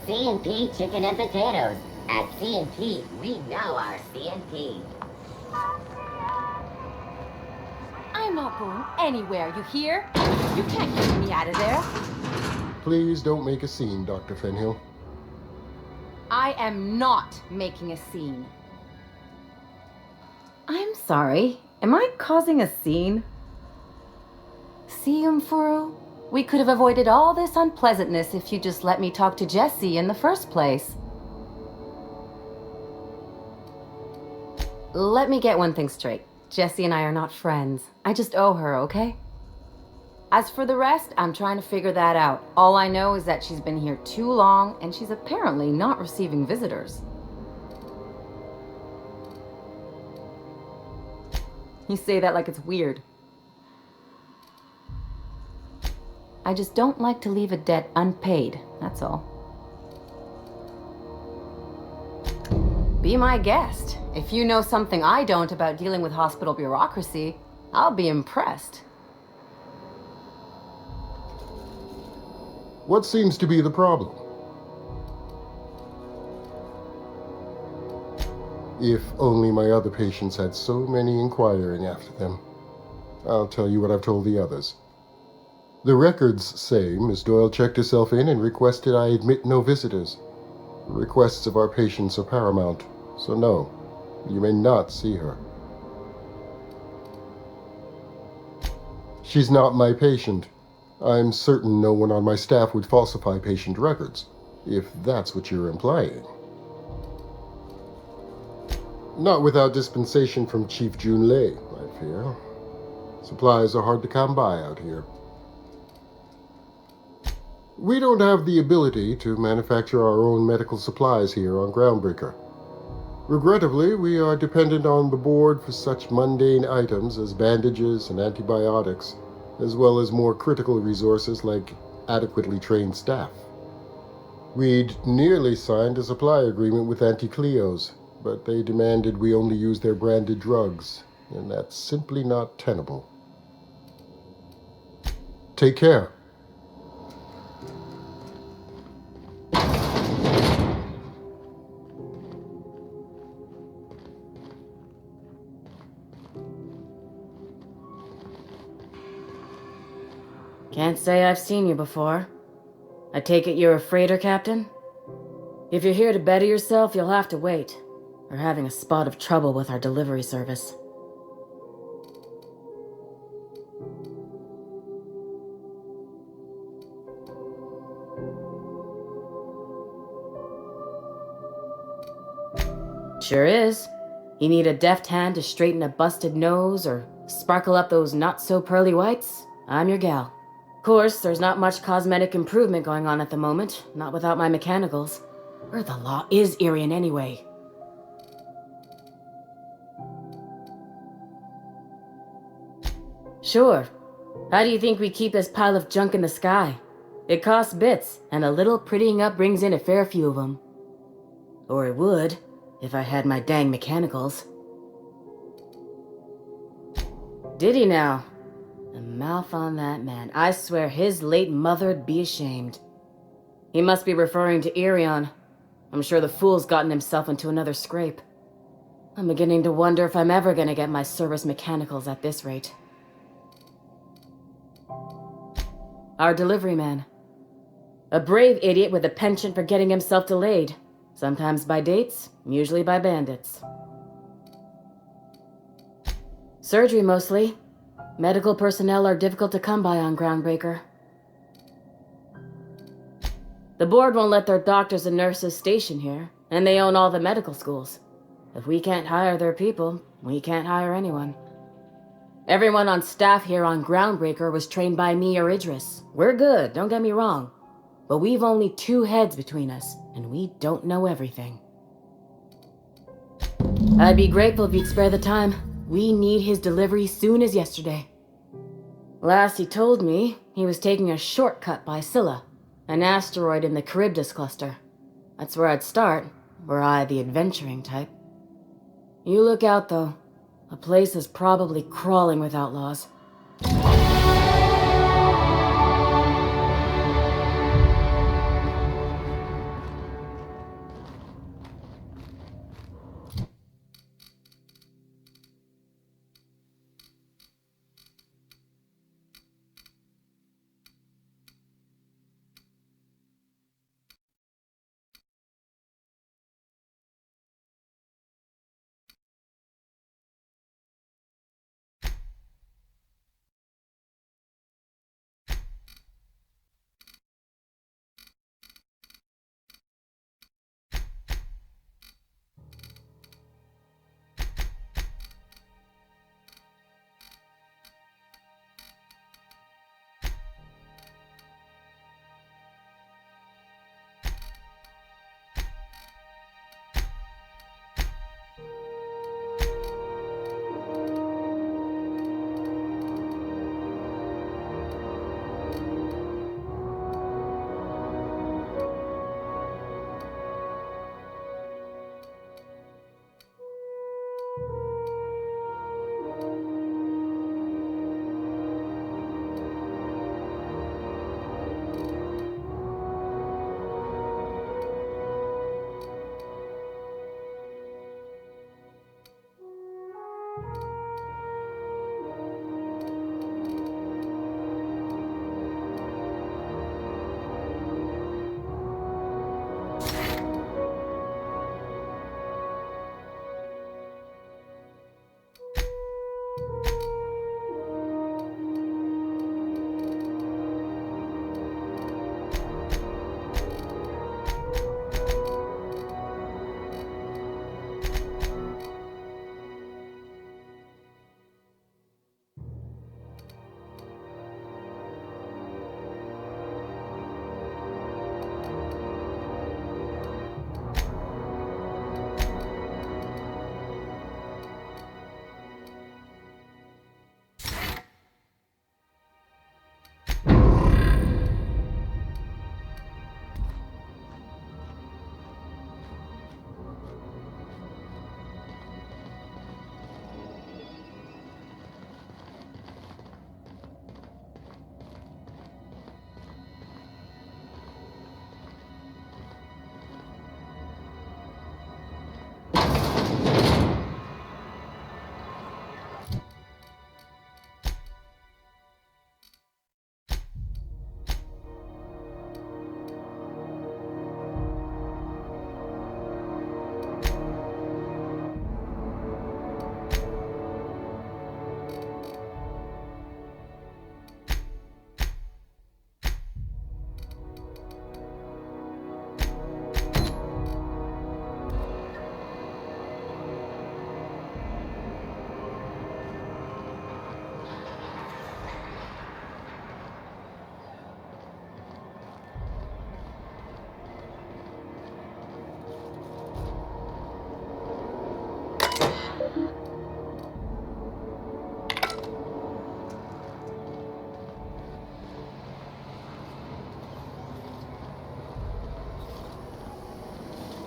C&P chicken and potatoes. At C&P, we know our C&P. I'm not going anywhere, you hear? You can't get me out of there. Please don't make a scene, Dr. Fenhill. I am not making a scene. I'm sorry. Am I causing a scene? See, Umfuru? We could have avoided all this unpleasantness if you just let me talk to Jessie in the first place. Let me get one thing straight. Jessie and I are not friends. I just owe her, okay? As for the rest, I'm trying to figure that out. All I know is that she's been here too long, and she's apparently not receiving visitors. You say that like it's weird. I just don't like to leave a debt unpaid, that's all. Be my guest. If you know something I don't about dealing with hospital bureaucracy, I'll be impressed. What seems to be the problem? If only my other patients had so many inquiring after them. I'll tell you what I've told the others. The records say Miss Doyle checked herself in and requested I admit no visitors. The requests of our patients are paramount, so no, you may not see her. She's not my patient. I'm certain no one on my staff would falsify patient records, if that's what you're implying. Not without dispensation from Chief Junlei, I fear. Supplies are hard to come by out here. We don't have the ability to manufacture our own medical supplies here on Groundbreaker. Regrettably, we are dependent on the board for such mundane items as bandages and antibiotics, as well as more critical resources like adequately trained staff. We'd nearly signed a supply agreement with Anti-Cleos, but they demanded we only use their branded drugs, and that's simply not tenable. Take care. Can't say I've seen you before. I take it you're a freighter captain? If you're here to better yourself, you'll have to wait. We're having a spot of trouble with our delivery service. Sure is. You need a deft hand to straighten a busted nose or sparkle up those not-so-pearly whites? I'm your gal. Of course, there's not much cosmetic improvement going on at the moment, not without my mechanicals. Where the law is Irian anyway? Sure. How do you think we keep this pile of junk in the sky? It costs bits, and a little prettying up brings in a fair few of them. Or it would, if I had my dang mechanicals. Did he now? The mouth on that man. I swear his late mother'd be ashamed. He must be referring to Irion. I'm sure the fool's gotten himself into another scrape. I'm beginning to wonder if I'm ever gonna get my service mechanicals at this rate. Our delivery man. A brave idiot with a penchant for getting himself delayed. Sometimes by dates, usually by bandits. Surgery mostly. Medical personnel are difficult to come by on Groundbreaker. The board won't let their doctors and nurses station here, and they own all the medical schools. If we can't hire their people, we can't hire anyone. Everyone on staff here on Groundbreaker was trained by me or Idris. We're good, don't get me wrong. But we've only 2 heads between us, and we don't know everything. I'd be grateful if you'd spare the time. We need his delivery soon as yesterday. Last he told me, he was taking a shortcut by Scylla, an asteroid in the Charybdis cluster. That's where I'd start, were I the adventuring type. You look out, though. The place is probably crawling with outlaws.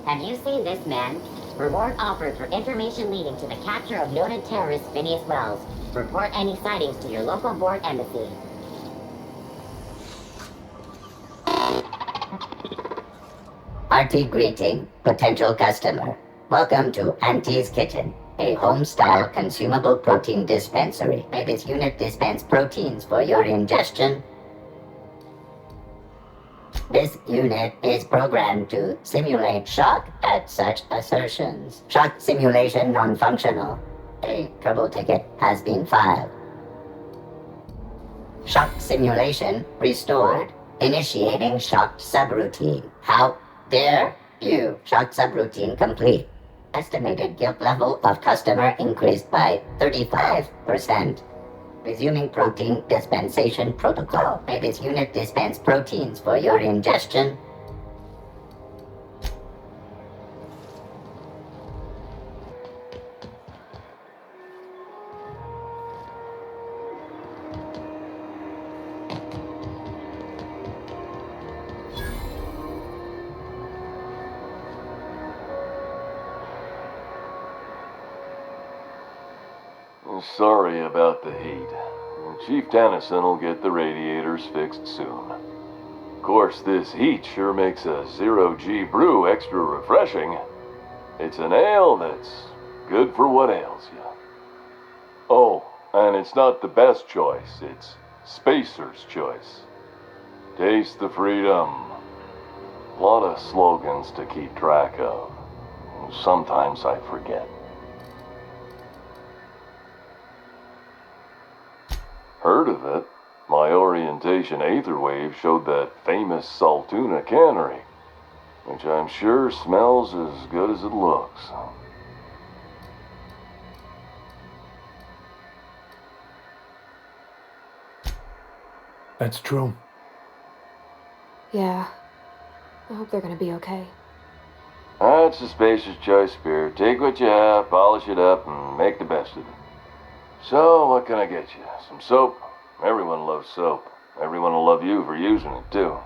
Have you seen this man? Reward offered for information leading to the capture of noted terrorist Phineas Wells. Report any sightings to your local board embassy. Hearty greeting, potential customer. Welcome to Auntie's Kitchen, a home-style consumable protein dispensary. May this unit dispense proteins for your ingestion. This unit is programmed to simulate shock at such assertions. Shock simulation non-functional. A trouble ticket has been filed. Shock simulation restored. Initiating shock subroutine. How dare you? Shock subroutine complete. Estimated guilt level of customer increased by 35%. Resuming protein dispensation protocol. May this unit dispense proteins for your ingestion. Sorry about the heat. Chief Tennyson will get the radiators fixed soon. Of course, this heat sure makes a zero-G brew extra refreshing. It's an ale that's good for what ails you. Oh, and it's not the best choice. It's Spacer's choice. Taste the freedom. A lot of slogans to keep track of. Sometimes I forget. Heard of it? My orientation aether wave showed that famous Saltuna cannery, which I'm sure smells as good as it looks. That's true. Yeah. I hope they're gonna be okay. That's a Spacer's Choice beer. Take what you have, polish it up, and make the best of it. So, what can I get you? Some soap? Everyone loves soap. Everyone will love you for using it, too.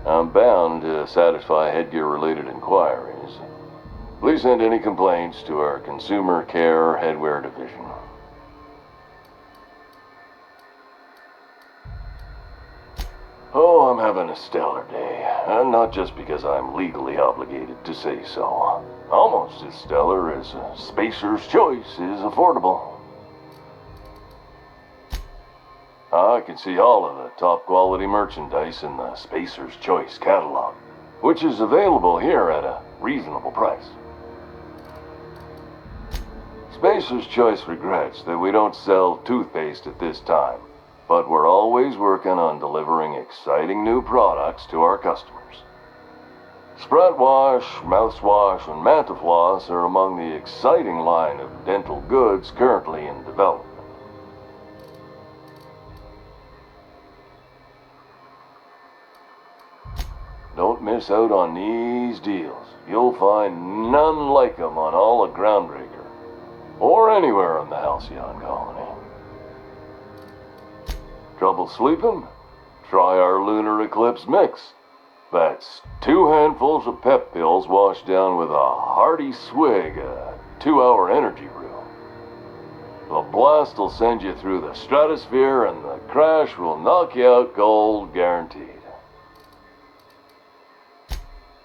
I'm bound to satisfy headgear-related inquiries. Please send any complaints to our Consumer Care Headwear Division. Oh, I'm having a stellar day. And not just because I'm legally obligated to say so. Almost as stellar as Spacer's Choice is affordable. I can see all of the top quality merchandise in the Spacer's Choice catalog, which is available here at a reasonable price. Spacer's Choice regrets that we don't sell toothpaste at this time, but we're always working on delivering exciting new products to our customers. Spread Wash, Mouthwash, and Mantafloss are among the exciting line of dental goods currently in development. Don't miss out on these deals. You'll find none like them on all of Groundbreaker, or anywhere in the Halcyon Colony. Trouble sleeping? Try our Lunar Eclipse Mix. That's 2 handfuls of pep pills washed down with a hearty swig of 2-hour energy brew. The blast will send you through the stratosphere and the crash will knock you out cold, guaranteed.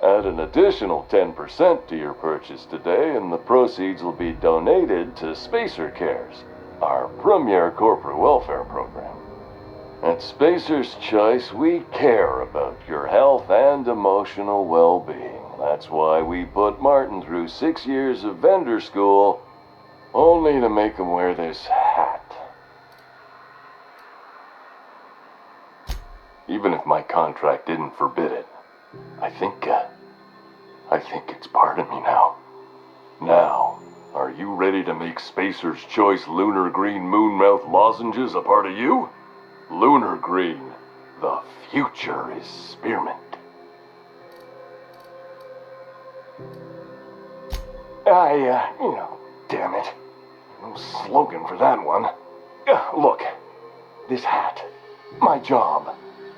Add an additional 10% to your purchase today and the proceeds will be donated to Spacer Cares, our premier corporate welfare program. At Spacer's Choice, we care about your health and emotional well-being. That's why we put Martin through 6 years of vendor school, only to make him wear this hat. Even if my contract didn't forbid it, I think it's part of me now. Now, are you ready to make Spacer's Choice Lunar Green Moonmouth lozenges a part of you? Lunar Green, the future is spearmint. Damn it. No slogan for that one. Look, this hat, my job.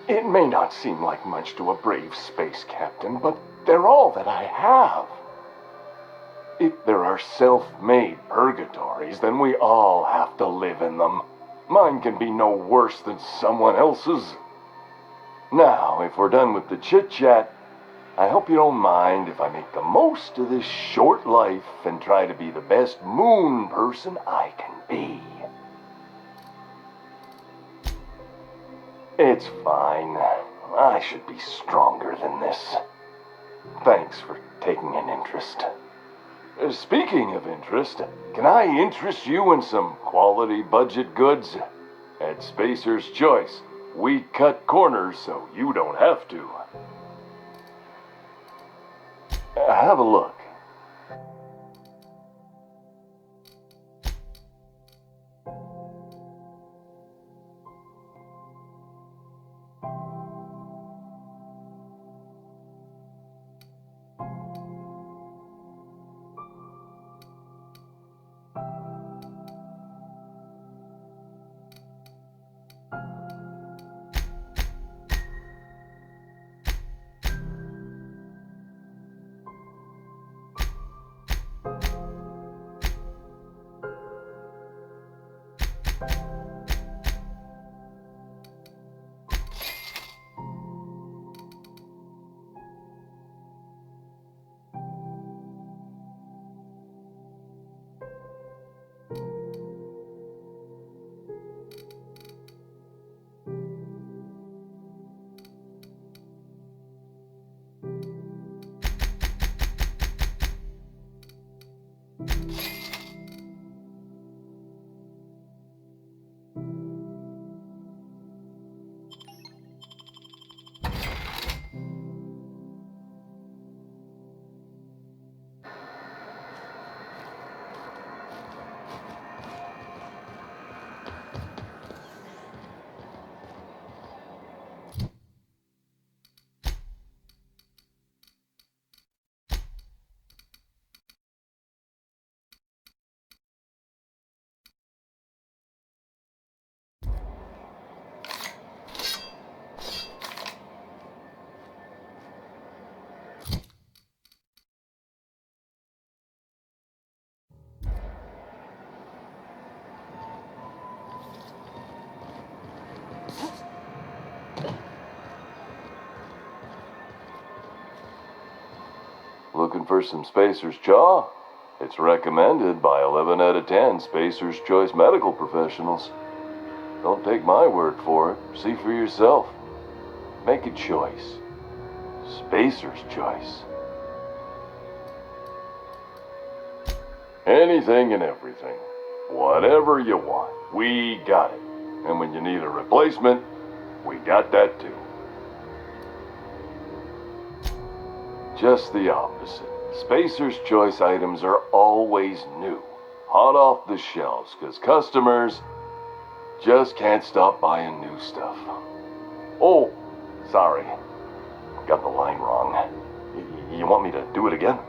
It may not seem like much to a brave space captain, but they're all that I have. If there are self-made purgatories, then we all have to live in them. Mine can be no worse than someone else's. Now, if we're done with the chit-chat, I hope you don't mind if I make the most of this short life and try to be the best moon person I can be. It's fine. I should be stronger than this. Thanks for taking an interest. Speaking of interest, can I interest you in some quality budget goods? At Spacer's Choice, we cut corners so you don't have to. Have a look. Looking for some Spacer's Chaw? It's recommended by 11 out of 10 Spacer's Choice medical professionals. Don't take my word for it. See for yourself. Make a choice. Spacer's Choice. Anything and everything. Whatever you want. We got it. And when you need a replacement, we got that too. Just the opposite. Spacer's Choice items are always new, hot off the shelves, because customers just can't stop buying new stuff. Oh, sorry. Got the line wrong. You want me to do it again?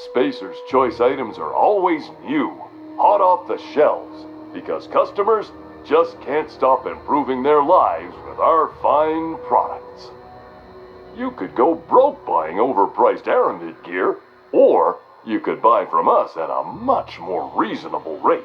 Spacer's Choice items are always new, hot off the shelves, because customers just can't stop improving their lives with our fine products. You could go broke buying overpriced Aramid gear, or you could buy from us at a much more reasonable rate.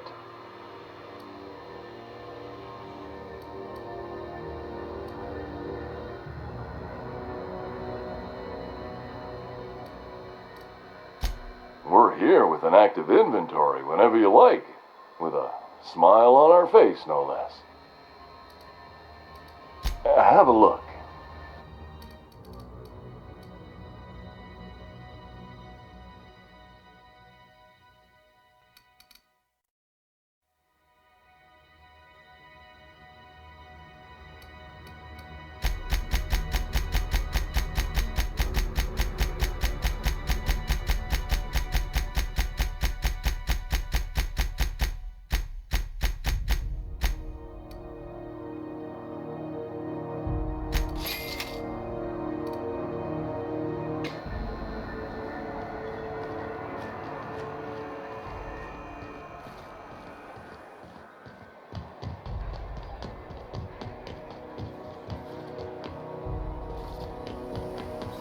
We're here with an active inventory whenever you like, with a smile on our face, no less. Have a look.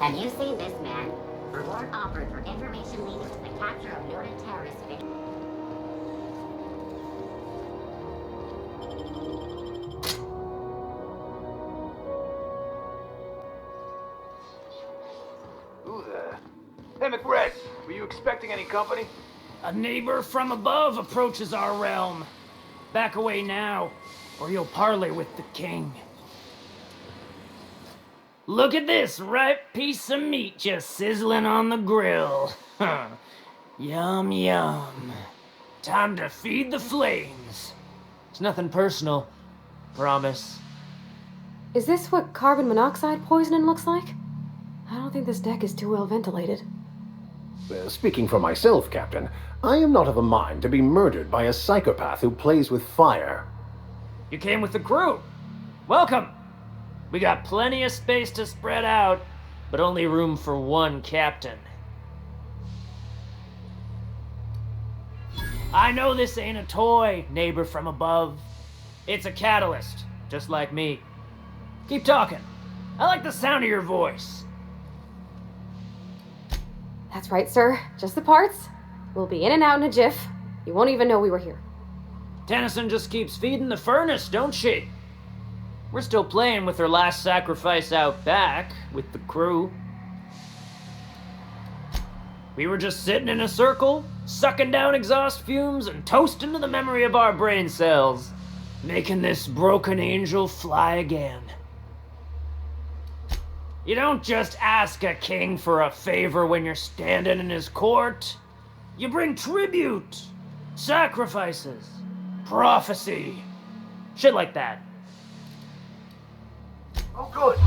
Have you seen this man? Reward offered for information leading to the capture of noted terrorist victims. Who the... Hey, McRed, were you expecting any company? A neighbor from above approaches our realm. Back away now, or you'll parley with the king. Look at this ripe piece of meat just sizzling on the grill. Yum, yum. Time to feed the flames. It's nothing personal. Promise. Is this what carbon monoxide poisoning looks like? I don't think this deck is too well ventilated. Speaking for myself, Captain, I am not of a mind to be murdered by a psychopath who plays with fire. You came with the crew. Welcome. We got plenty of space to spread out, but only room for one captain. I know this ain't a toy, neighbor from above. It's a catalyst, just like me. Keep talking. I like the sound of your voice. That's right, sir. Just the parts. We'll be in and out in a jiff. You won't even know we were here. Tennyson just keeps feeding the furnace, don't she? We're still playing with her last sacrifice out back, with the crew. We were just sitting in a circle, sucking down exhaust fumes and toasting to the memory of our brain cells, making this broken angel fly again. You don't just ask a king for a favor when you're standing in his court. You bring tribute, sacrifices, prophecy, shit like that. Oh, good.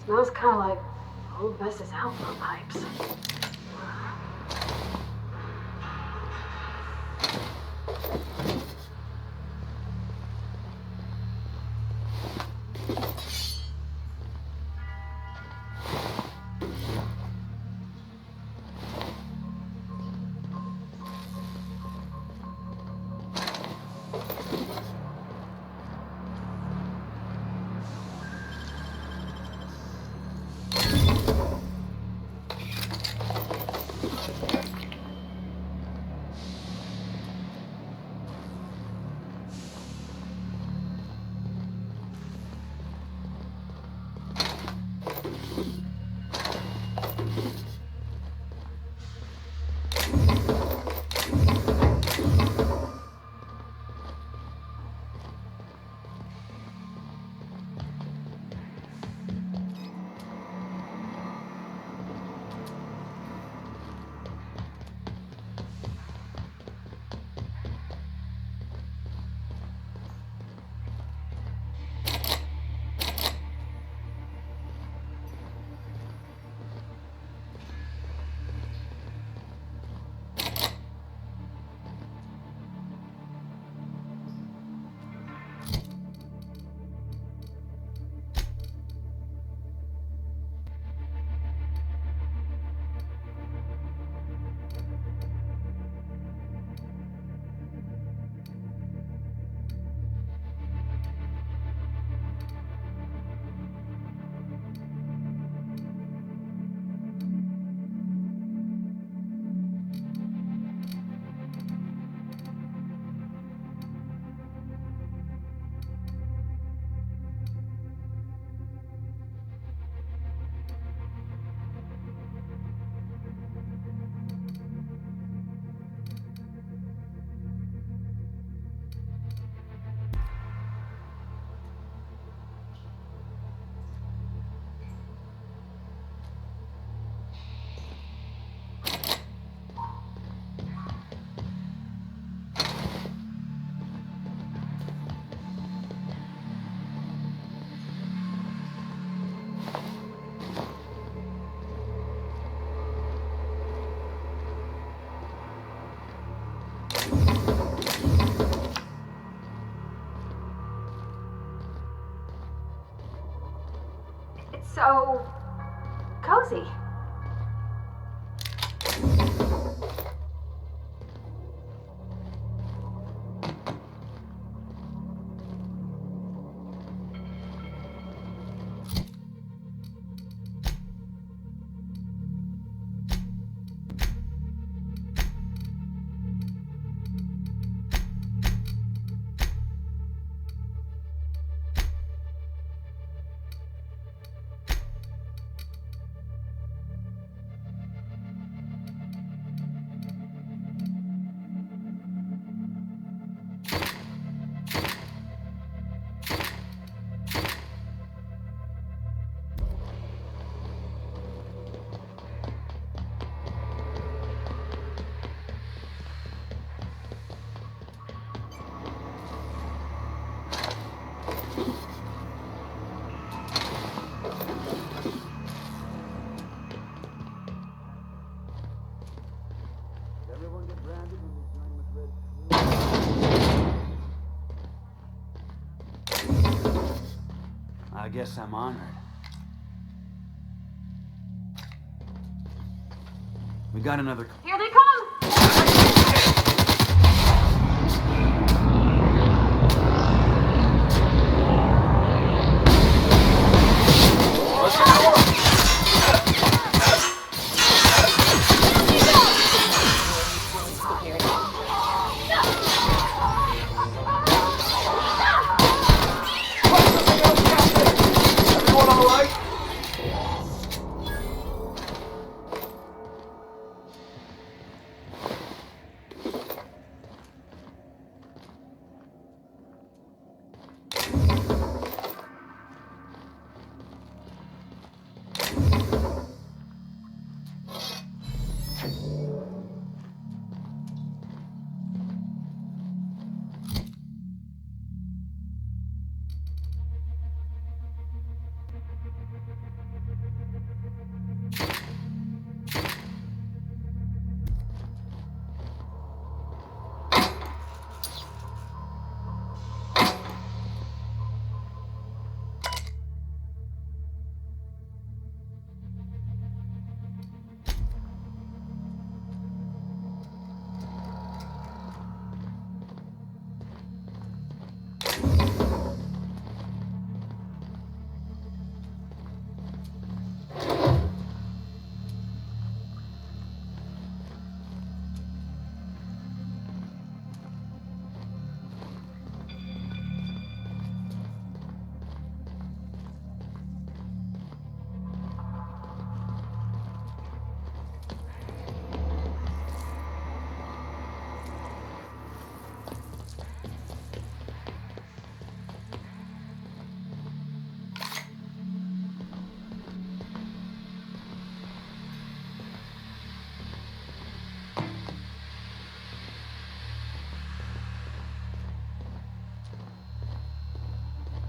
Smells kind of like old Vesta's outflow pipes. It's so cozy. I guess I'm honored. We got another... Here they come! Everyone all right?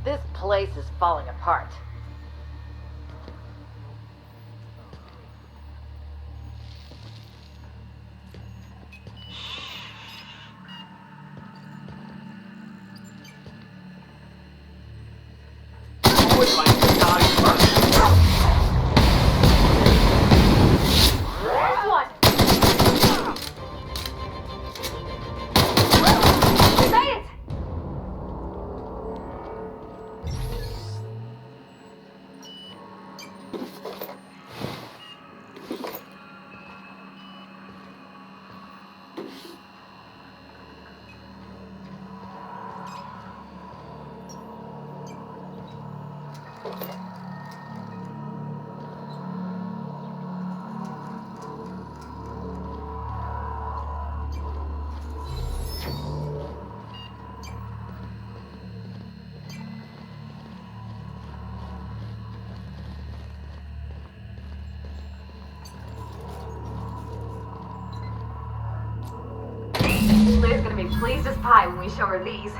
This place is falling apart. Would like to die first. There's one! Say it! Liz gonna be pleased as pie when we show her these.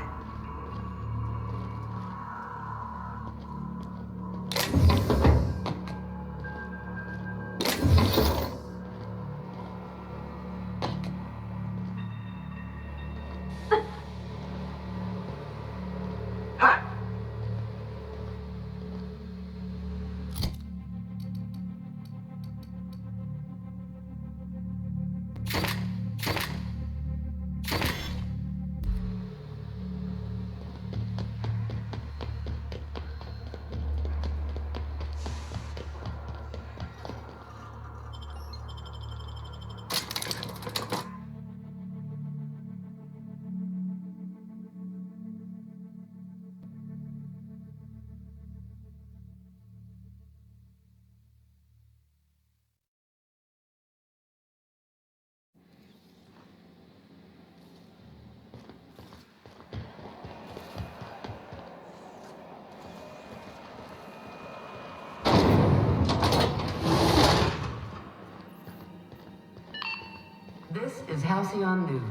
is Halcyon News.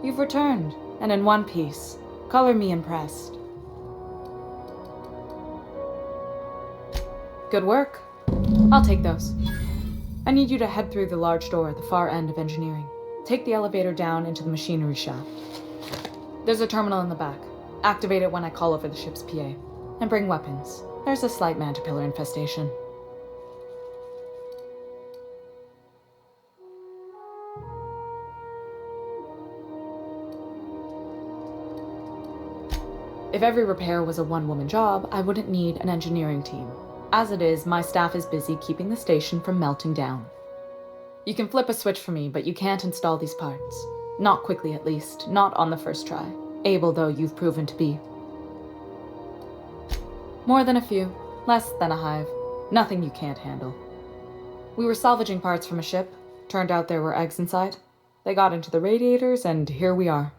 You've returned, and in one piece. Color me impressed. Good work. I'll take those. I need you to head through the large door at the far end of engineering. Take the elevator down into the machinery shaft. There's a terminal in the back. Activate it when I call over the ship's PA. And bring weapons. There's a slight mantipillar infestation. If every repair was a one-woman job, I wouldn't need an engineering team. As it is, my staff is busy keeping the station from melting down. You can flip a switch for me, but you can't install these parts. Not quickly, at least. Not on the first try. Able though you've proven to be. More than a few. Less than a hive. Nothing you can't handle. We were salvaging parts from a ship. Turned out there were eggs inside. They got into the radiators, and here we are.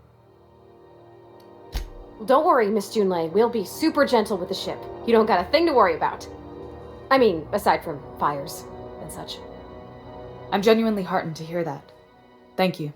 Don't worry, Miss Junlei. We'll be super gentle with the ship. You don't got a thing to worry about. I mean, aside from fires and such. I'm genuinely heartened to hear that. Thank you.